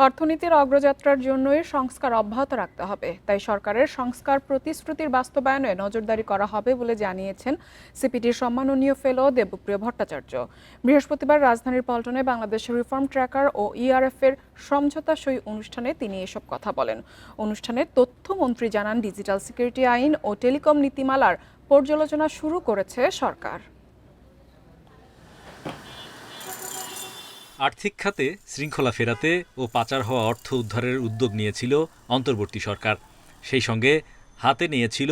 অর্থনীতির অগ্রযাত্রার জন্যই সংস্কার অব্যাহত রাখতে হবে, তাই সরকারের সংস্কার প্রতিশ্রুতির বাস্তবায়নে নজরদারি করা হবে বলে জানিয়েছেন সিপিডির সম্মাননীয় ফেলো দেবপ্রিয় ভট্টাচার্য। বৃহস্পতিবার রাজধানীর পল্টনে বাংলাদেশের রিফর্ম ট্র্যাকার ও ইআরএফ এর সমঝোতা সই অনুষ্ঠানে তিনি এসব কথা বলেন। অনুষ্ঠানে তথ্যমন্ত্রী জানান, ডিজিটাল সিকিউরিটি আইন ও টেলিকম নীতিমালার পর্যালোচনা শুরু করেছে সরকার। আর্থিক খাতে শৃঙ্খলা ফেরাতে ও পাচার হওয়া অর্থ উদ্ধারের উদ্যোগ নিয়েছিল অন্তর্বর্তী সরকার। সেই সঙ্গে হাতে নিয়েছিল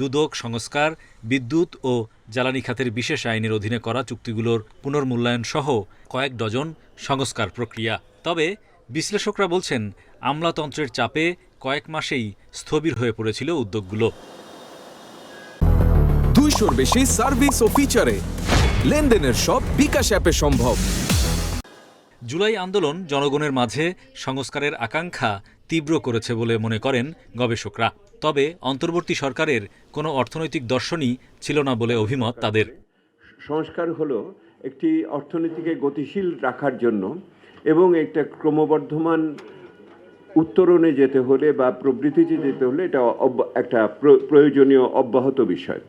দুদক সংস্কার, বিদ্যুৎ ও জ্বালানি খাতের বিশেষ আইনের অধীনে করা চুক্তিগুলোর পুনর্মূল্যায়ন সহ কয়েক ডজন সংস্কার প্রক্রিয়া। তবে বিশ্লেষকরা বলছেন, আমলাতন্ত্রের চাপে কয়েক মাসেই স্থবির হয়ে পড়েছিল উদ্যোগগুলো। 200-র বেশি সার্ভিস ও ফিচারে লেনদেনের সব বিকাশ অ্যাপে সম্ভব। জুলাই আন্দোলন জনগণের মাঝে সংস্কারের আকাঙ্ক্ষা তীব্র করেছে বলে মনে করেন গবেষকরা। তবে অন্তর্বর্তী সরকারের কোনো অর্থনৈতিক দর্শনই ছিল না বলে অভিমত তাদের। সংস্কার হলো একটি অর্থনীতিকে গতিশীল রাখার জন্য এবং একটা ক্রমবর্ধমান উত্তরণে যেতে হলে বা প্রবৃদ্ধিতে যেতে হলে এটা একটা প্রয়োজনীয় অব্যাহত বিষয়।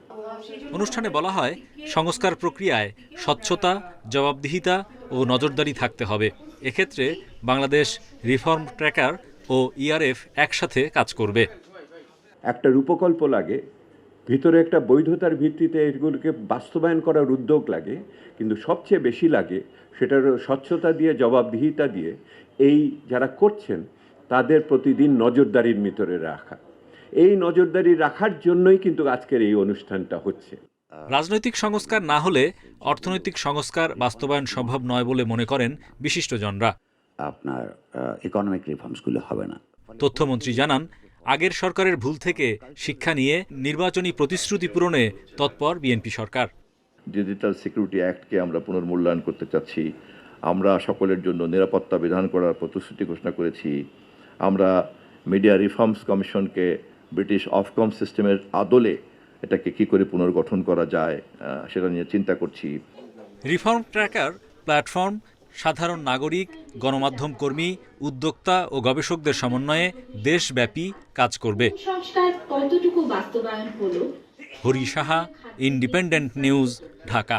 অনুষ্ঠানে বলা হয়, সংস্কার প্রক্রিয়ায় স্বচ্ছতা, জবাবদিহিতা ও নজরদারি থাকতে হবে। এক্ষেত্রে বাংলাদেশ রিফর্ম ট্র্যাকার ও ইআরএফ একসাথে কাজ করবে। একটা রূপকল্প লাগে, ভিতরে একটা বৈধতার ভিত্তিতে এগুলোকে বাস্তবায়ন করার উদ্যোগ লাগে, কিন্তু সবচেয়ে বেশি লাগে সেটার স্বচ্ছতা দিয়ে, জবাবদিহিতা দিয়ে এই যারা করছেন তাদের প্রতিদিন নজরদারির ভিতরে রাখা। এই নজরদারি রাখার জন্যই কিন্তু আজকের এই অনুষ্ঠানটা হচ্ছে। রাজনৈতিক সংস্কার না হলে অর্থনৈতিক সংস্কার বাস্তবায়ন সম্ভব নয় বলে মনে করেন বিশিষ্টজনরা। আপনার ইকোনমিক রিফর্মসগুলো হবে না। তথ্যমন্ত্রী জানান, আগের সরকারের ভুল থেকে শিক্ষা নিয়ে নির্বাচনী প্রতিশ্রুতি পূরণে তৎপর বিএনপি সরকার। ডিজিটাল সিকিউরিটি অ্যাক্টকে আমরা পুনর্মূল্যায়ন করতে চাচ্ছি। আমরা সকলের জন্য নিরাপত্তা বিধান করার প্রতিশ্রুতি ঘোষণা করেছি। আমরা মিডিয়া রিফর্মস কমিশনকে ব্রিটিশ অফকম সিস্টেমের আদলে এটাকে কি করে পুনর্গঠন করা যায় সেটা নিয়ে চিন্তা করছি। রিফর্ম ট্র্যাকার প্ল্যাটফর্ম সাধারণ নাগরিক, গণমাধ্যম কর্মী, উদ্যোক্তা ও গবেষকদের সমন্বয়ে দেশব্যাপী কাজ করবে। সংস্কার কতটুকু বাস্তবায়ন হলো? Hari Saha, independent news, Dhaka.